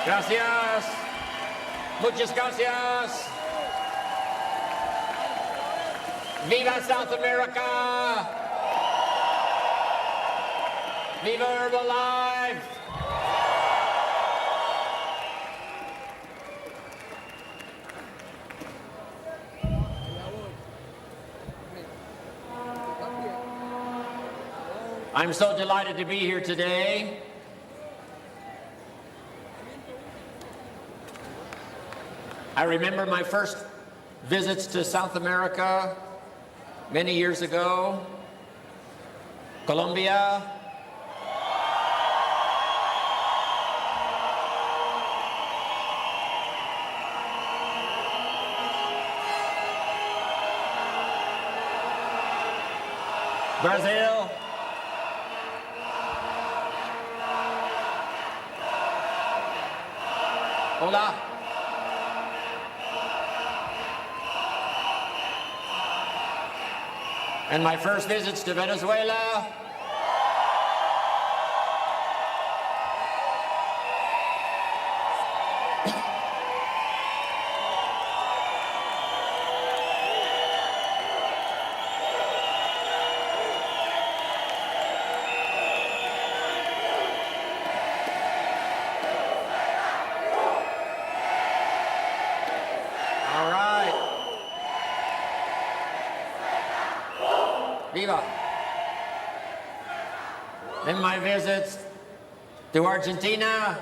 Gracias. Muchas gracias. Viva South America. Viva Herbalife. I'm so delighted to be here today. I remember my first visits to South America many years ago. Colombia, Brazil, hola. And my first visits to Venezuela. Viva. Then my visits to Argentina.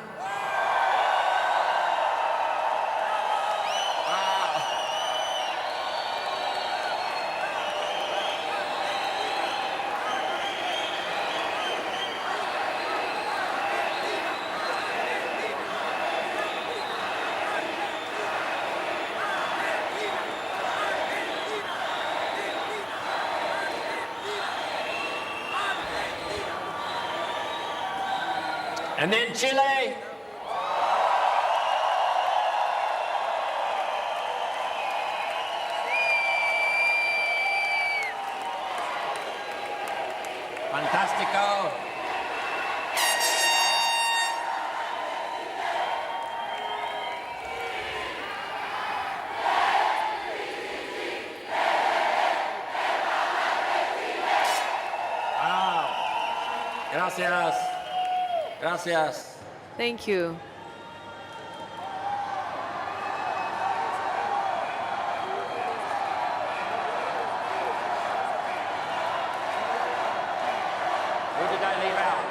And then Chile. Fantástico. Wow. Gracias. Gracias. Thank you. Who did I leave out?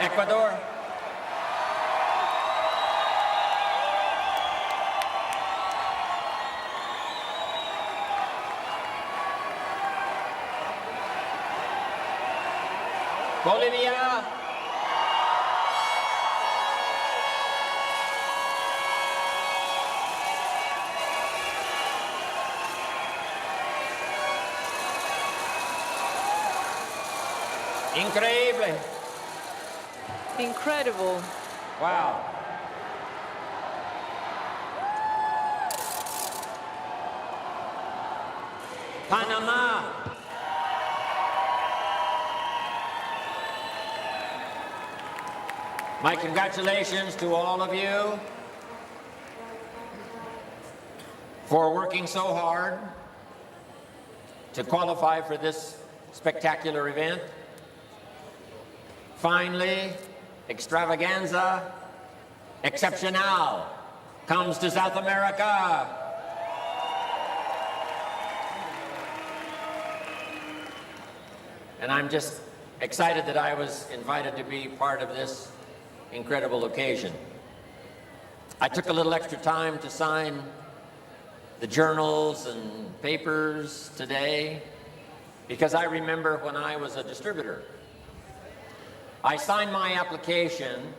Ecuador. Bolivia. Increíble. Incredible. Wow. Panama. My congratulations to all of you for working so hard to qualify for this spectacular event. Finally, extravaganza excepcional comes to South America. And I'm just excited that I was invited to be part of this incredible occasion. I took a little extra time to sign the journals and papers today because I remember when I was a distributor. I signed my application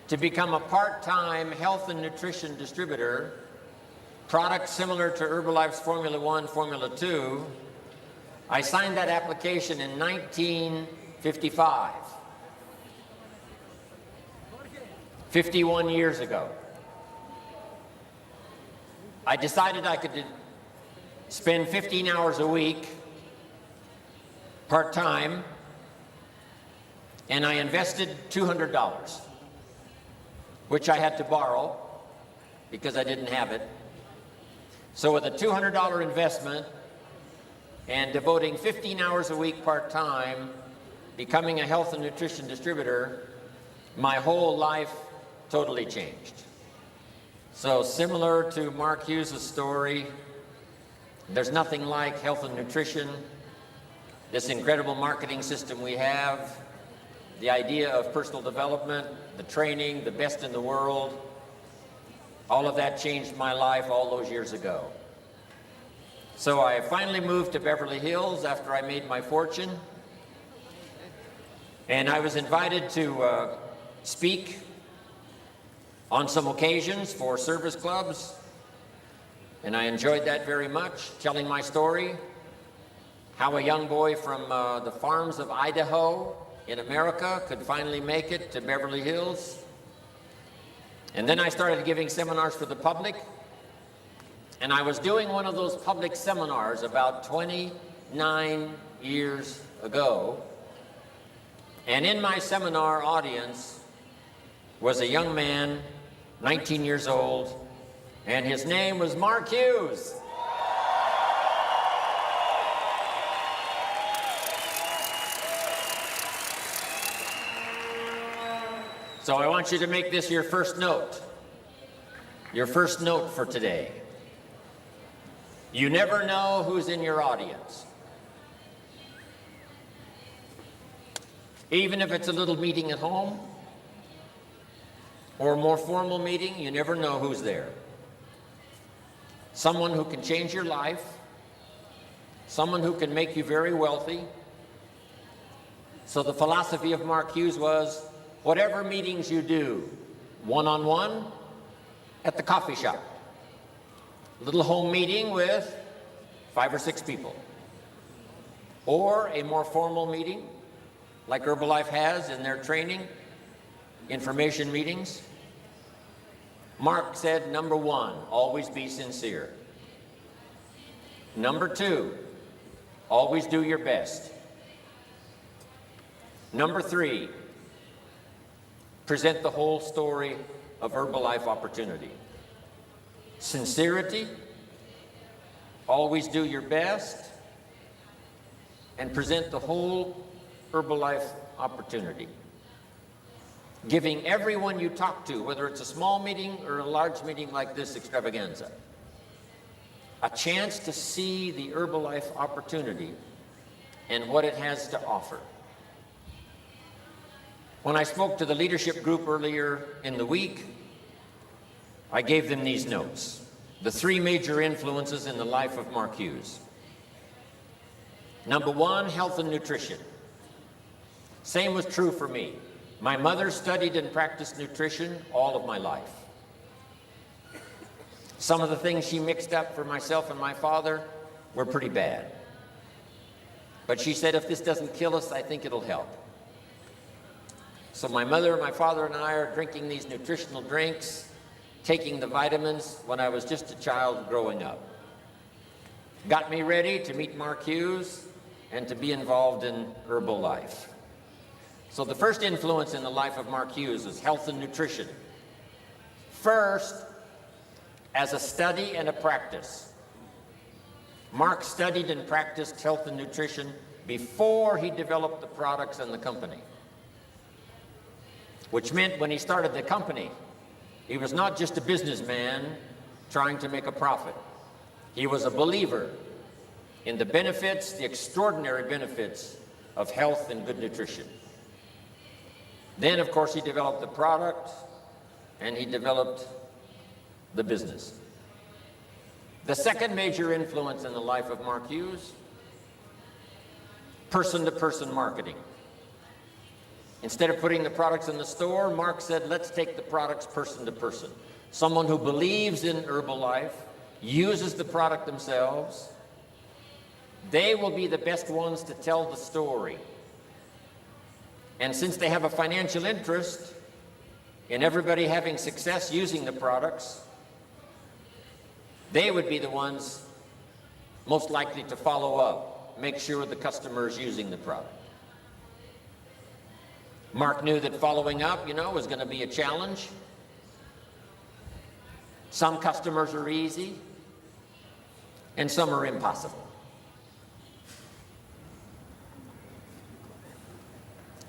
to become a part-time health and nutrition distributor, products similar to Herbalife's Formula 1, Formula 2. I signed that application in 1955. 51 years ago. I decided I could spend 15 hours a week, part-time, and I invested $200. which I had to borrow because I didn't have it. So with a $200 investment and devoting 15 hours a week part-time, becoming a health and nutrition distributor, my whole life totally changed. So similar to Mark Hughes' story, there's nothing like health and nutrition, this incredible marketing system we have, the idea of personal development, the training, the best in the world. All of that changed my life all those years ago. So I finally moved to Beverly Hills after I made my fortune, and I was invited to speak on some occasions for service clubs, and I enjoyed that very much, telling my story, how a young boy from the farms of Idaho in America could finally make it to Beverly Hills. And then I started giving seminars for the public, and I was doing one of those public seminars about 29 years ago, and in my seminar audience was a young man, 19 years old, and his name was Mark Hughes. So I want you to make this your first note for today. You never know who's in your audience. Even if it's a little meeting at home or a more formal meeting, you never know who's there. Someone who can change your life, someone who can make you very wealthy. So the philosophy of Mark Hughes was, whatever meetings you do, one-on-one, at the coffee shop, a little home meeting with 5 or 6 people, or a more formal meeting like Herbalife has in their training, information meetings. Mark said, number 1, always be sincere. Number 2, always do your best. Number 3, present the whole story of Herbalife opportunity. Sincerity, always do your best, and present the whole Herbalife opportunity. Giving everyone you talk to, whether it's a small meeting or a large meeting like this extravaganza, a chance to see the Herbalife opportunity and what it has to offer. When I spoke to the leadership group earlier in the week, I gave them these notes, the 3 major influences in the life of Mark Hughes. Number 1, health and nutrition. Same was true for me. My mother studied and practiced nutrition all of my life. Some of the things she mixed up for myself and my father were pretty bad. But she said, if this doesn't kill us, I think it'll help. So my mother, my father, and I are drinking these nutritional drinks, taking the vitamins when I was just a child growing up. Got me ready to meet Mark Hughes and to be involved in Herbalife. So the first influence in the life of Mark Hughes is health and nutrition. First, as a study and a practice. Mark studied and practiced health and nutrition before he developed the products and the company. Which meant when he started the company, he was not just a businessman trying to make a profit. He was a believer in the benefits, the extraordinary benefits of health and good nutrition. Then, of course, he developed the product and he developed the business. The second major influence in the life of Mark Hughes, person-to-person marketing. Instead of putting the products in the store, Mark said, let's take the products person to person. Someone who believes in Herbalife, uses the product themselves, they will be the best ones to tell the story. And since they have a financial interest in everybody having success using the products, they would be the ones most likely to follow up, make sure the customer is using the product. Mark knew that following up, was going to be a challenge. Some customers are easy, and some are impossible.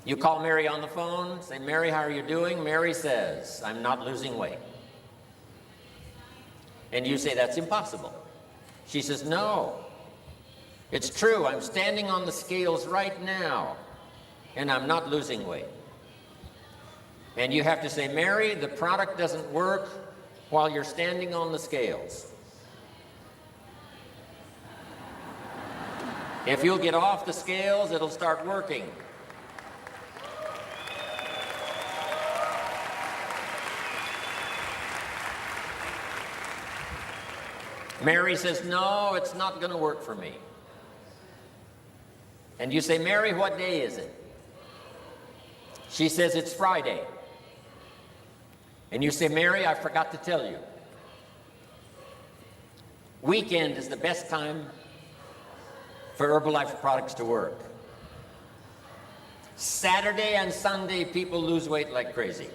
You call Mary on the phone, say, "Mary, how are you doing?" Mary says, "I'm not losing weight." And you say, "That's impossible." She says, "No, it's true. I'm standing on the scales right now, and I'm not losing weight." And you have to say, "Mary, the product doesn't work while you're standing on the scales. If you'll get off the scales, it'll start working." Mary says, "No, it's not going to work for me." And you say, "Mary, what day is it?" She says, "It's Friday." And you say, "Mary, I forgot to tell you. Weekend is the best time for Herbalife products to work. Saturday and Sunday, people lose weight like crazy."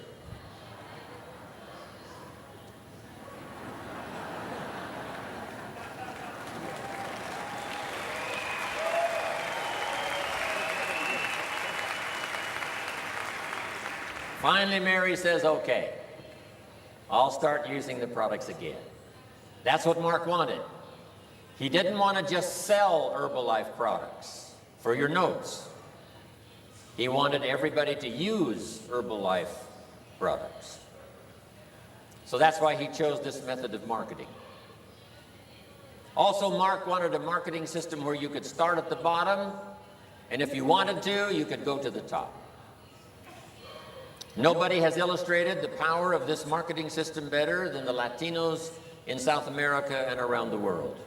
Finally, Mary says, "Okay, I'll start using the products again." That's what Mark wanted. He didn't want to just sell Herbalife products for your notes. He wanted everybody to use Herbalife products. So that's why he chose this method of marketing. Also, Mark wanted a marketing system where you could start at the bottom, and if you wanted to, you could go to the top. Nobody has illustrated the power of this marketing system better than the Latinos in South America and around the world.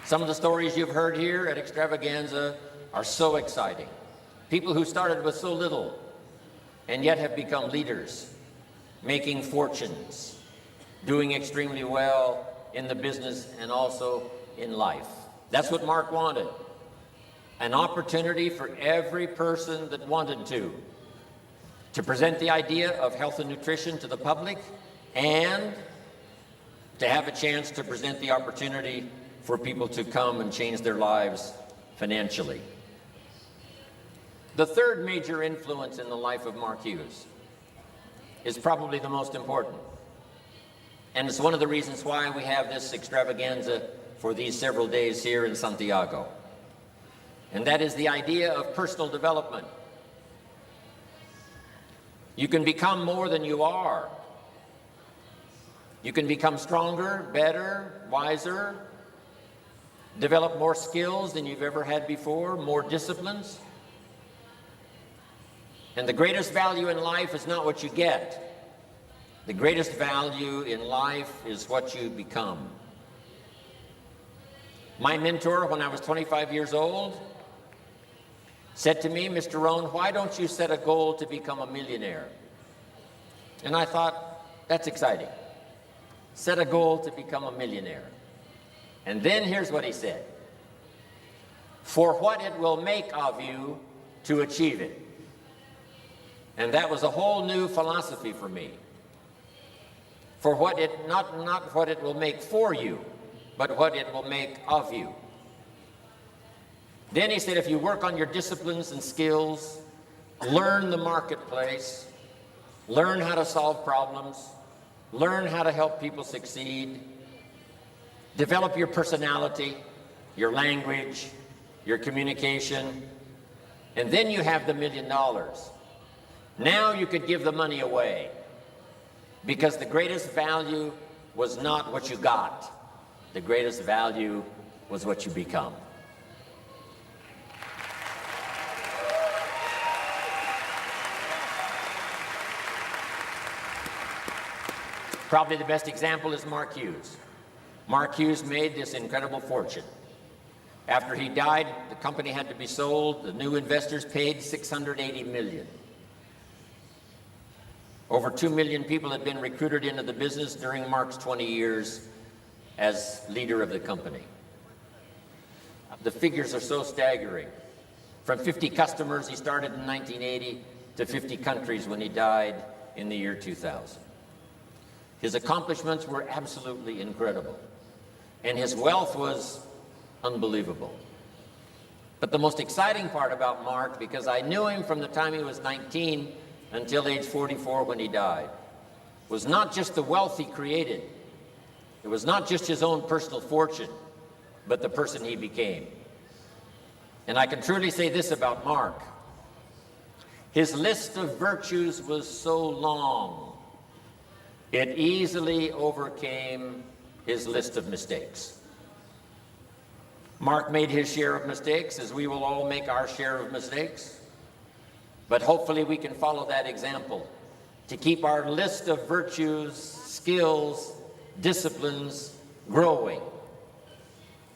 Some of the stories you've heard here at Extravaganza are so exciting. People who started with so little and yet have become leaders, making fortunes, doing extremely well in the business and also in life. That's what Mark wanted. An opportunity for every person that wanted to present the idea of health and nutrition to the public, and to have a chance to present the opportunity for people to come and change their lives financially. The third major influence in the life of Mark Hughes is probably the most important. And it's one of the reasons why we have this extravaganza for these several days here in Santiago. And that is the idea of personal development. You can become more than you are. You can become stronger, better, wiser, develop more skills than you've ever had before, more disciplines. And the greatest value in life is not what you get. The greatest value in life is what you become. My mentor, when I was 25 years old, said to me, "Mr. Rohn, why don't you set a goal to become a millionaire?" And I thought, that's exciting. Set a goal to become a millionaire. And then here's what he said: "For what it will make of you to achieve it." And that was a whole new philosophy for me. For what it, not what it will make for you, but what it will make of you. Then he said, if you work on your disciplines and skills, learn the marketplace, learn how to solve problems, learn how to help people succeed, develop your personality, your language, your communication, and then you have the $1 million. Now you could give the money away, because the greatest value was not what you got. The greatest value was what you become. Probably the best example is Mark Hughes. Mark Hughes made this incredible fortune. After he died, the company had to be sold. The new investors paid $680 million. Over 2 million people had been recruited into the business during Mark's 20 years as leader of the company. The figures are so staggering. From 50 customers he started in 1980 to 50 countries when he died in the year 2000. His accomplishments were absolutely incredible, and his wealth was unbelievable. But the most exciting part about Mark, because I knew him from the time he was 19 until age 44 when he died, was not just the wealth he created. It was not just his own personal fortune, but the person he became. And I can truly say this about Mark. His list of virtues was so long, it easily overcame his list of mistakes. Mark made his share of mistakes, as we will all make our share of mistakes. But hopefully we can follow that example to keep our list of virtues, skills, disciplines growing,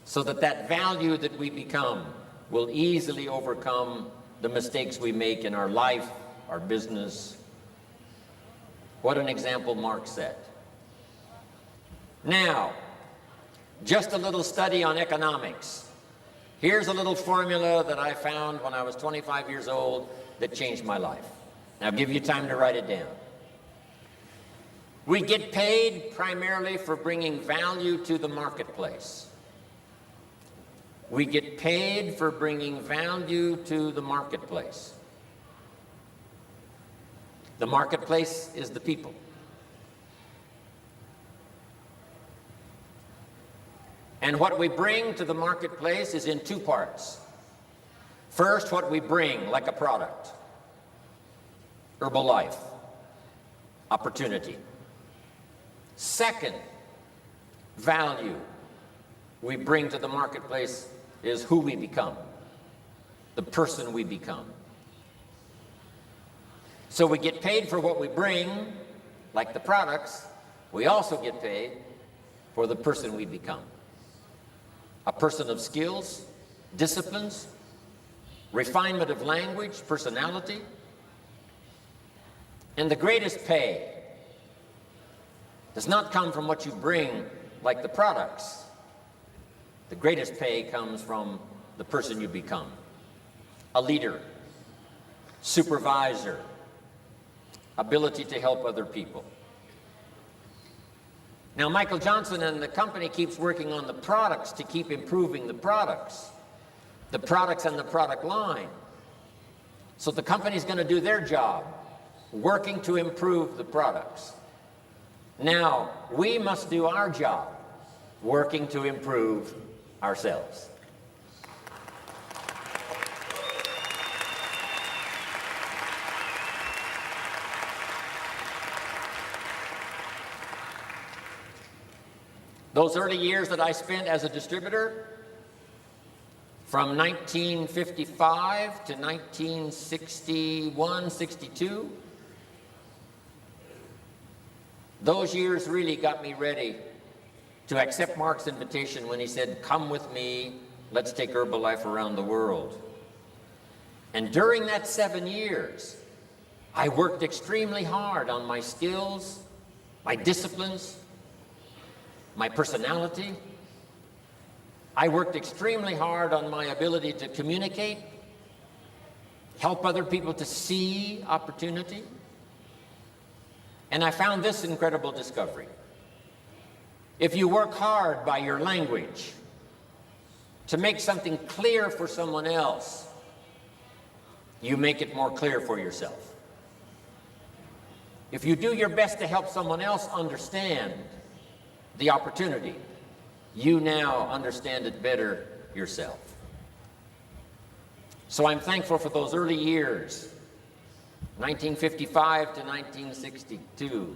so that that value that we become will easily overcome the mistakes we make in our life, our business. What an example Mark set. Now, just a little study on economics. Here's a little formula that I found when I was 25 years old that changed my life. Now, I'll give you time to write it down. We get paid primarily for bringing value to the marketplace. We get paid for bringing value to the marketplace. The marketplace is the people. And what we bring to the marketplace is in two parts. First, what we bring, like a product. Herbalife. Opportunity. Second, value we bring to the marketplace is who we become, the person we become. So we get paid for what we bring, like the products. We also get paid for the person we become. A person of skills, disciplines, refinement of language, personality. And the greatest pay does not come from what you bring, like the products. The greatest pay comes from the person you become. A leader, supervisor, ability to help other people. Now, Michael Johnson and the company keeps working on the products to keep improving the products and the product line. So the company's going to do their job, working to improve the products. Now, we must do our job, working to improve ourselves. Those early years that I spent as a distributor, from 1955 to 1961, 62, those years really got me ready to accept Mark's invitation when he said, "Come with me, let's take Herbalife around the world." And during that 7 years, I worked extremely hard on my skills, my disciplines, my personality. I worked extremely hard on my ability to communicate, help other people to see opportunity. And I found this incredible discovery. If you work hard by your language to make something clear for someone else, you make it more clear for yourself. If you do your best to help someone else understand the opportunity, you now understand it better yourself. So I'm thankful for those early years, 1955 to 1962,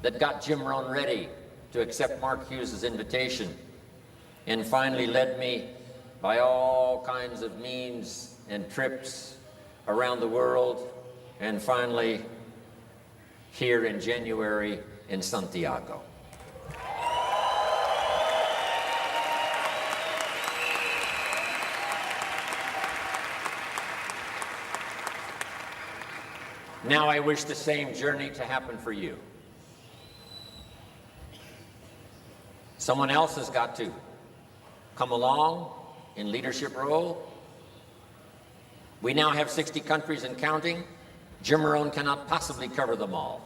that got Jim Rohn ready to accept Mark Hughes' invitation, and finally led me by all kinds of means and trips around the world, and finally here in January in Santiago. Now I wish the same journey to happen for you. Someone else has got to come along in leadership role. We now have 60 countries and counting. Jim Marone cannot possibly cover them all.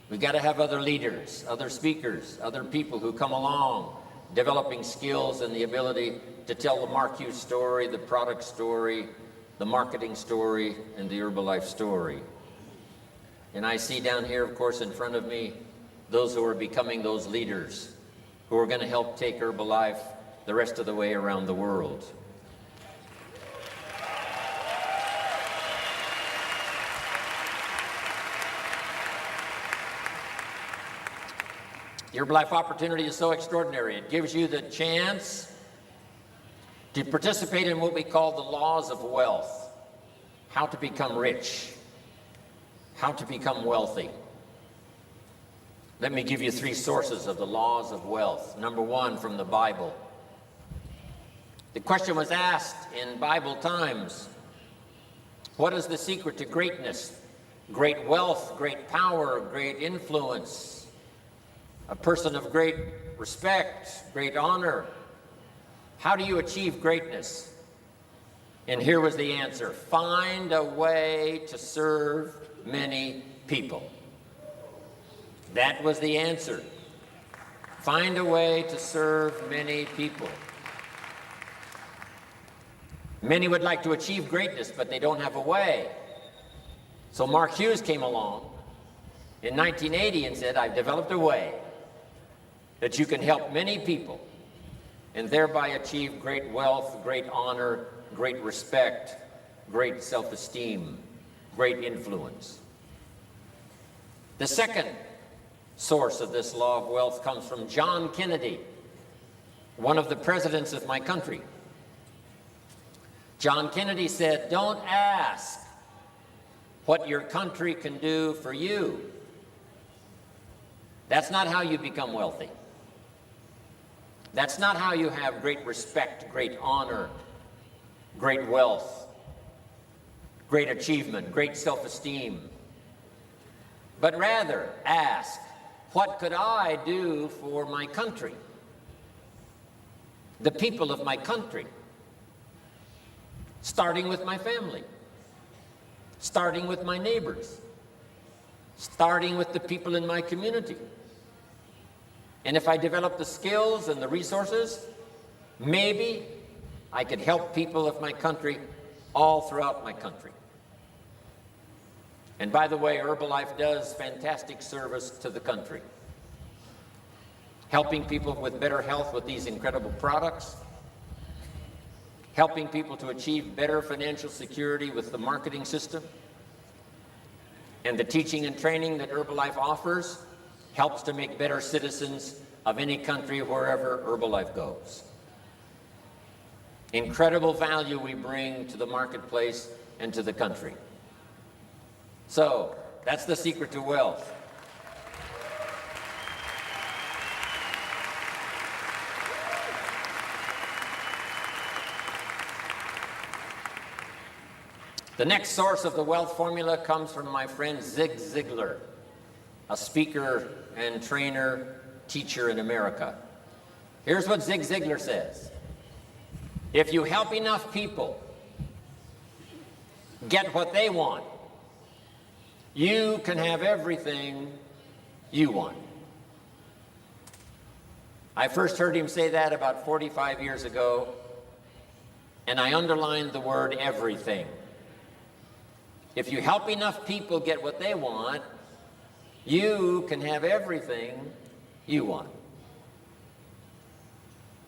We've got to have other leaders, other speakers, other people who come along, developing skills and the ability to tell the Marque story, the product story, the marketing story, and the Herbalife story. And I see down here, of course, in front of me, those who are becoming those leaders who are going to help take Herbalife the rest of the way around the world. The Herbalife opportunity is so extraordinary. It gives you the chance to participate in what we call the laws of wealth, how to become rich, how to become wealthy. Let me give you 3 sources of the laws of wealth. Number 1, from the Bible. The question was asked in Bible times, what is the secret to greatness? Great wealth, great power, great influence, a person of great respect, great honor. How do you achieve greatness? And here was the answer: find a way to serve many people. That was the answer. Find a way to serve many people. Many would like to achieve greatness, but they don't have a way. So Mark Hughes came along in 1980 and said, I've developed a way that you can help many people and thereby achieve great wealth, great honor, great respect, great self-esteem, great influence. The second source of this law of wealth comes from John Kennedy, one of the presidents of my country. John Kennedy said, don't ask what your country can do for you. That's not how you become wealthy. That's not how you have great respect, great honor, great wealth, great achievement, great self-esteem. But rather ask, what could I do for my country? The people of my country. Starting with my family. Starting with my neighbors. Starting with the people in my community. And if I develop the skills and the resources, maybe I could help people of my country all throughout my country. And by the way, Herbalife does fantastic service to the country, helping people with better health with these incredible products, helping people to achieve better financial security with the marketing system, and the teaching and training that Herbalife offers helps to make better citizens of any country wherever Herbalife goes. Incredible value we bring to the marketplace and to the country. So, that's the secret to wealth. The next source of the wealth formula comes from my friend Zig Ziglar, a speaker and trainer, teacher in America. Here's what Zig Ziglar says. If you help enough people get what they want, you can have everything you want. I first heard him say that about 45 years ago, and I underlined the word everything. If you help enough people get what they want, you can have everything you want.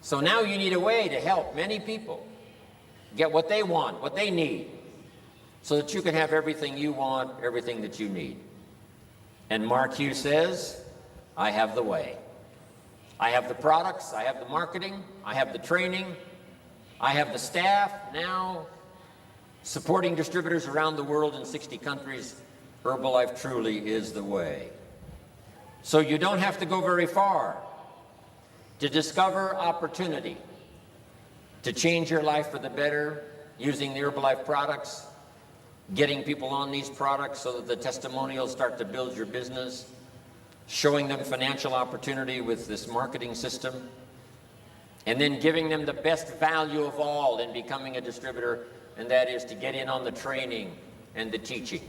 So now you need a way to help many people get what they want, what they need, so that you can have everything you want, everything that you need. And Mark Hughes says, I have the way. I have the products, I have the marketing, I have the training, I have the staff now supporting distributors around the world in 60 countries. Herbalife truly is the way. So you don't have to go very far to discover opportunity to change your life for the better using the Herbalife products, getting people on these products so that the testimonials start to build your business, showing them financial opportunity with this marketing system, and then giving them the best value of all in becoming a distributor, and that is to get in on the training and the teaching.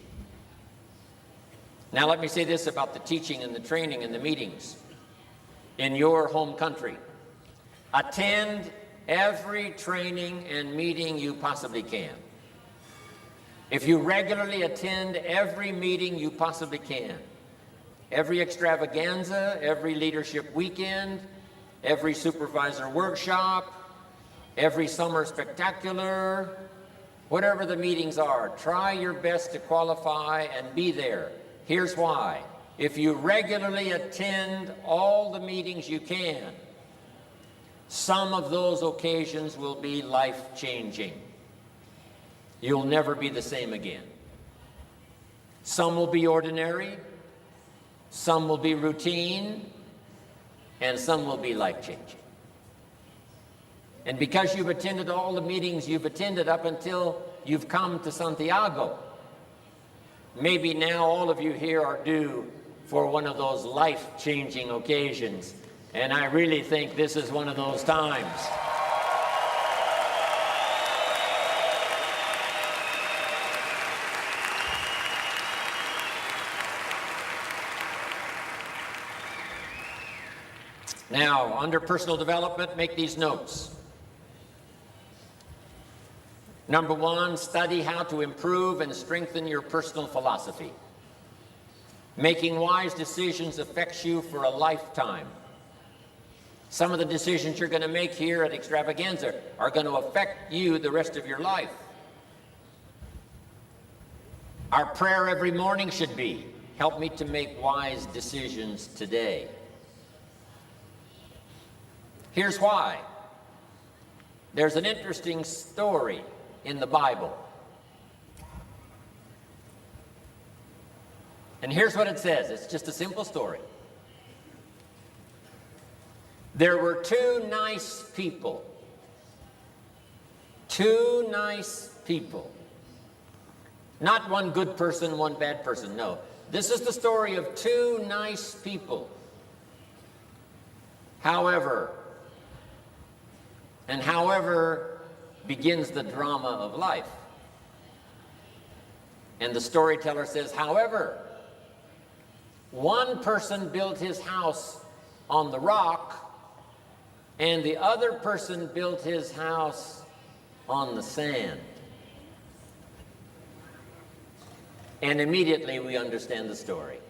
Now let me say this about the teaching and the training and the meetings in your home country. Attend every training and meeting you possibly can. If you regularly attend every meeting you possibly can, every extravaganza, every leadership weekend, every supervisor workshop, every summer spectacular, whatever the meetings are, try your best to qualify and be there. Here's why. If you regularly attend all the meetings you can, some of those occasions will be life-changing. You'll never be the same again. Some will be ordinary, some will be routine, and some will be life-changing. And because you've attended all the meetings you've attended up until you've come to Santiago, maybe now all of you here are due for one of those life-changing occasions. And I really think this is one of those times. Now, under personal development, make these notes. Number one, study how to improve and strengthen your personal philosophy. Making wise decisions affects you for a lifetime. Some of the decisions you're going to make here at Extravaganza are going to affect you the rest of your life. Our prayer every morning should be, help me to make wise decisions today. Here's why. There's an interesting story in the Bible. And here's what it says. It's just a simple story. There were two nice people. Two nice people. Not one good person, one bad person. No. This is the story of two nice people. However begins the drama of life. And the storyteller says, however, one person built his house on the rock, and the other person built his house on the sand. And immediately we understand the story.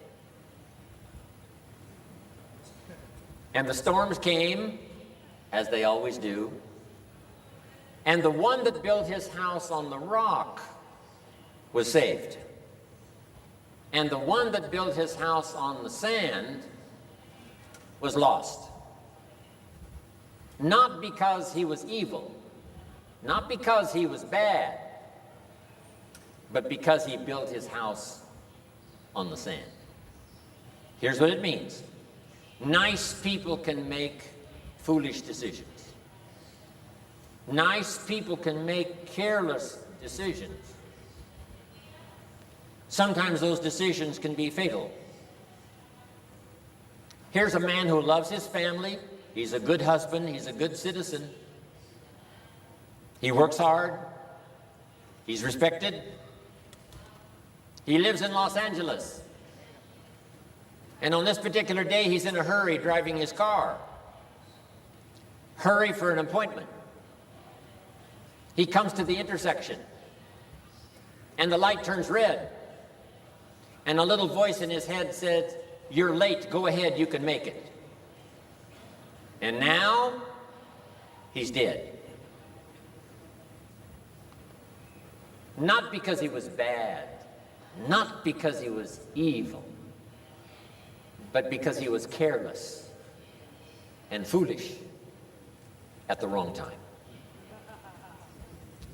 And the storms came, as they always do, and the one that built his house on the rock was saved. And the one that built his house on the sand was lost. Not because he was evil, not because he was bad, but because he built his house on the sand. Here's what it means. Nice people can make foolish decisions. Nice people can make careless decisions. Sometimes those decisions can be fatal. Here's a man who loves his family. He's a good husband. He's a good citizen. He works hard. He's respected. He lives in Los Angeles. And on this particular day, he's in a hurry driving his car. Hurry for an appointment. He comes to the intersection, and the light turns red. And a little voice in his head says, "You're late, go ahead, you can make it." And now, he's dead. Not because he was bad, not because he was evil, but because he was careless and foolish at the wrong time.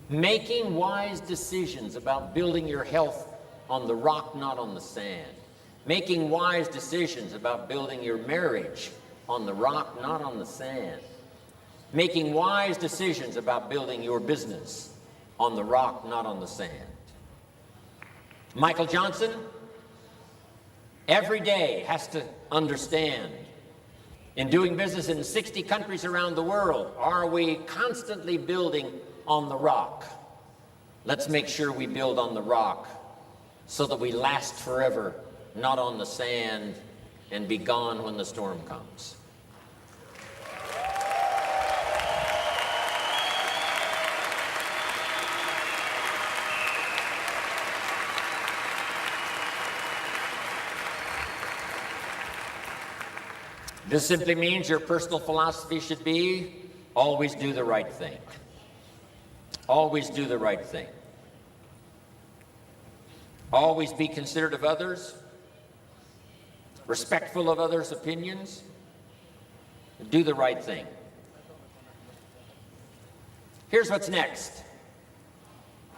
Making wise decisions about building your health on the rock, not on the sand. Making wise decisions about building your marriage on the rock, not on the sand. Making wise decisions about building your business on the rock, not on the sand. Michael Johnson every day has to understand, in doing business in 60 countries around the world, are we constantly building on the rock? Let's make sure we build on the rock so that we last forever not on the sand, and be gone when the storm comes. This simply means your personal philosophy should be always do the right thing. Always do the right thing. Always be considerate of others, respectful of others' opinions. Do the right thing. Here's what's next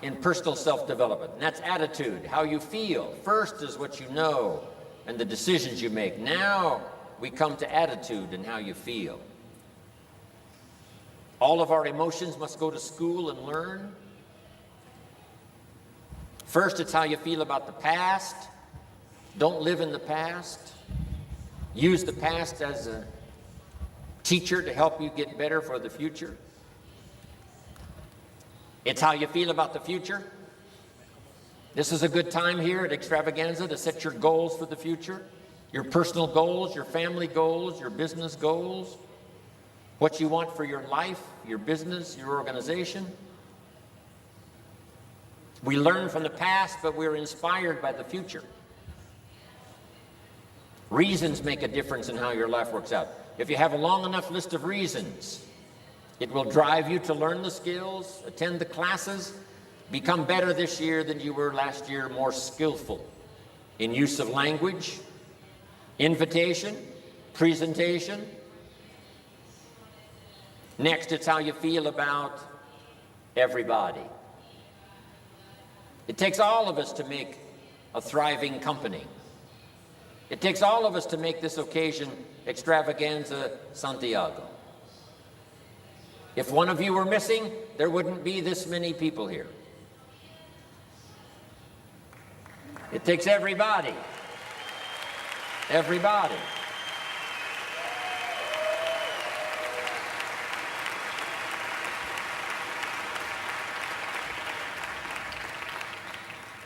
in personal self-development, and that's attitude, how you feel. First is what you know and the decisions you make. Now we come to attitude and how you feel. All of our emotions must go to school and learn. First, it's how you feel about the past. Don't live in the past. Use the past as a teacher to help you get better for the future. It's how you feel about the future. This is a good time here at Extravaganza to set your goals for the future. Your personal goals, your family goals, your business goals, what you want for your life, your business, your organization. We learn from the past, but we're inspired by the future. Reasons make a difference in how your life works out. If you have a long enough list of reasons, it will drive you to learn the skills, attend the classes, become better this year than you were last year, more skillful in use of language, invitation, presentation. Next, it's how you feel about everybody. It takes all of us to make a thriving company. It takes all of us to make this occasion Extravaganza Santiago. If one of you were missing, there wouldn't be this many people here. It takes everybody. Everybody.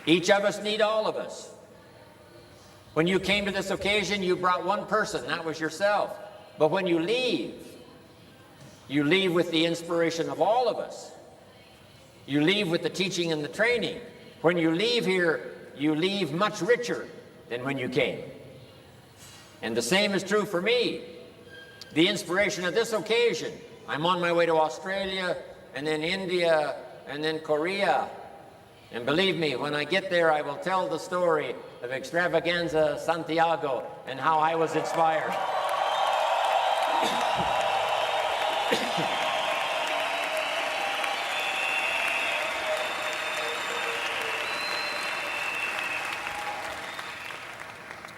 Each of us need all of us. When you came to this occasion, you brought one person, that was yourself. But when you leave with the inspiration of all of us. You leave with the teaching and the training. When you leave here, you leave much richer than when you came. And the same is true for me. The inspiration of this occasion, I'm on my way to Australia, and then India, and then Korea. And believe me, when I get there, I will tell the story of Extravaganza Santiago and how I was inspired.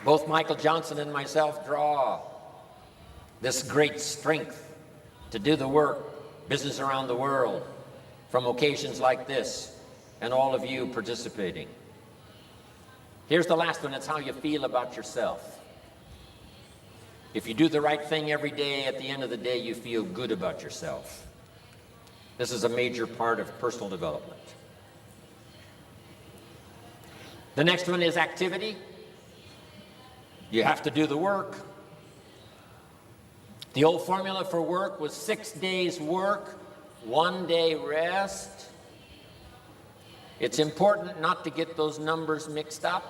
Both Michael Johnson and myself draw this great strength to do the work, business around the world, from occasions like this, and all of you participating. Here's the last one. It's how you feel about yourself. If you do the right thing every day, at the end of the day, you feel good about yourself. This is a major part of personal development. The next one is activity. You have to do the work. The old formula for work was 6 days work, 1 day rest. It's important not to get those numbers mixed up.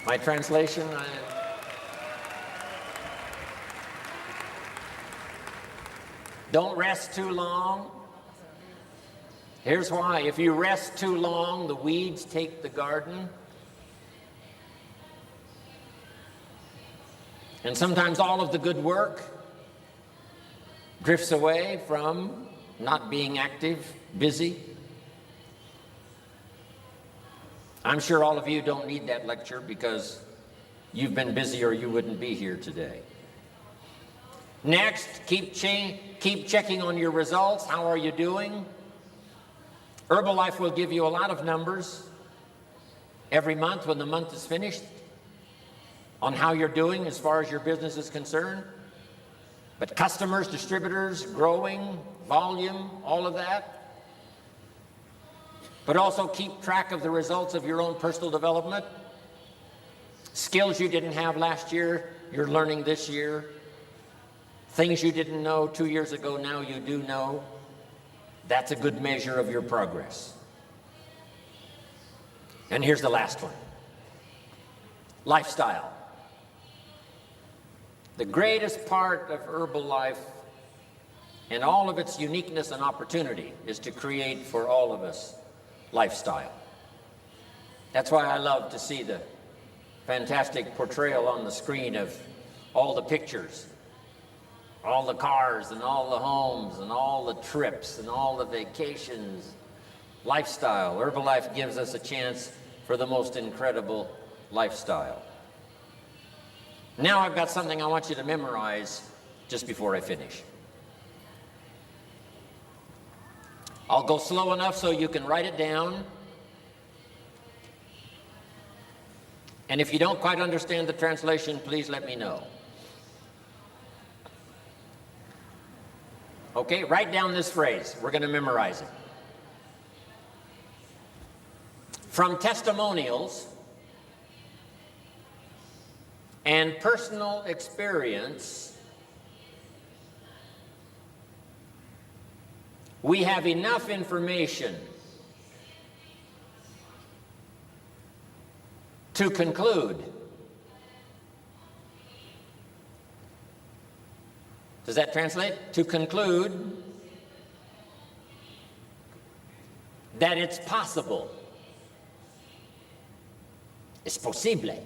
My translation, don't rest too long. Here's why. If you rest too long, the weeds take the garden. And sometimes all of the good work drifts away from not being active, busy. I'm sure all of you don't need that lecture because you've been busy or you wouldn't be here today. Next, keep checking on your results. How are you doing? Herbalife will give you a lot of numbers every month when the month is finished on how you're doing as far as your business is concerned. but customers, distributors, growing, volume, all of that. But also keep track of the results of your own personal development. Skills you didn't have last year, you're learning this year. Things you didn't know 2 years ago, now you do know. That's a good measure of your progress. And here's the last one. Lifestyle. The greatest part of herbal life and all of its uniqueness and opportunity is to create for all of us lifestyle. That's why I love to see the fantastic portrayal on the screen of all the pictures, all the cars and all the homes and all the trips and all the vacations. Lifestyle. Herbalife gives us a chance for the most incredible lifestyle. Now I've got something I want you to memorize just before I finish. I'll go slow enough so you can write it down. And if you don't quite understand the translation, please let me know. Okay, write down this phrase. We're going to memorize it. From testimonials and personal experience, we have enough information to conclude. Does that translate? To conclude that it's possible. Es posible.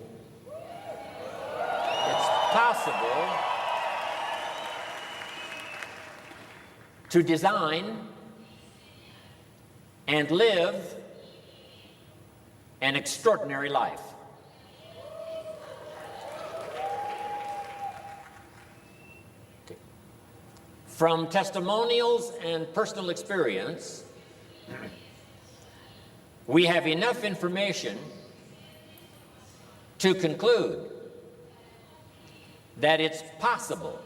It's possible to design and live an extraordinary life. Okay. From testimonials and personal experience, we have enough information to conclude that it's possible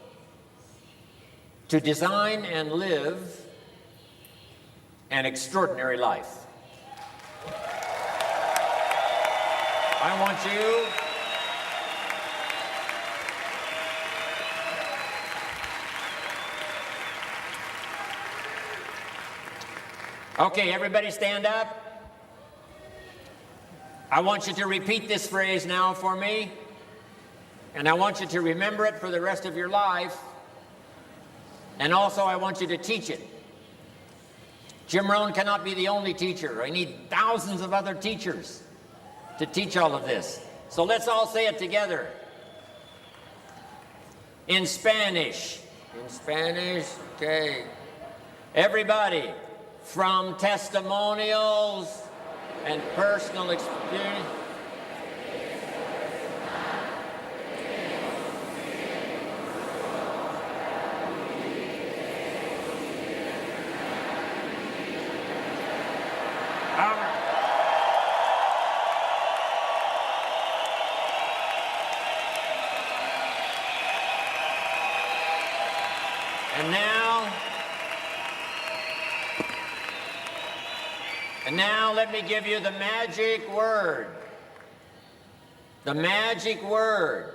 to design and live an extraordinary life. I want you okay, everybody stand up. I want you to repeat this phrase now for me, and I want you to remember it for the rest of your life, and also I want you to teach it. Jim Rohn cannot be the only teacher. I need thousands of other teachers to teach all of this. So let's all say it together. In Spanish. In Spanish, okay. Everybody, from testimonials and personal experience. And now let me give you the magic word. The magic word.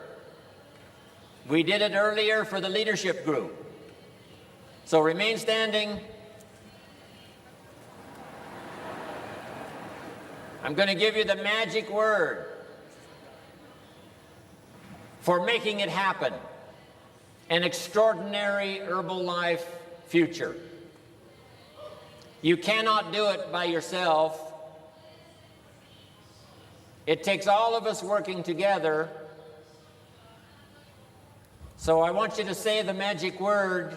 We did it earlier for the leadership group. So remain standing. I'm going to give you the magic word for making it happen. An extraordinary Herbalife future. You cannot do it by yourself. It takes all of us working together. So I want you to say the magic word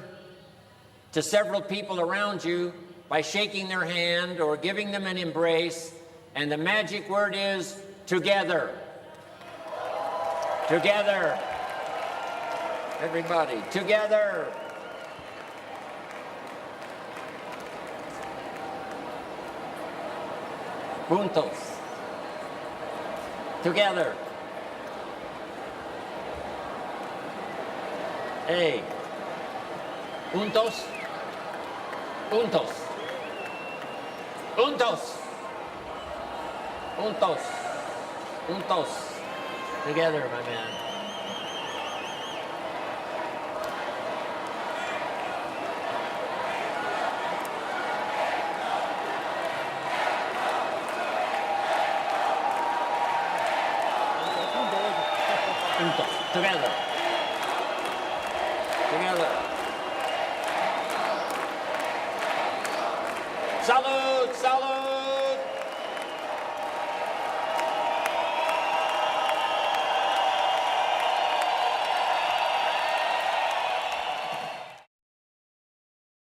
to several people around you by shaking their hand or giving them an embrace. And the magic word is together. Together. Everybody, together. Juntos. Together. Hey. Juntos. Juntos. Juntos. Juntos. Juntos. Together, my man. Juntos. Together. Together. Salud, salud.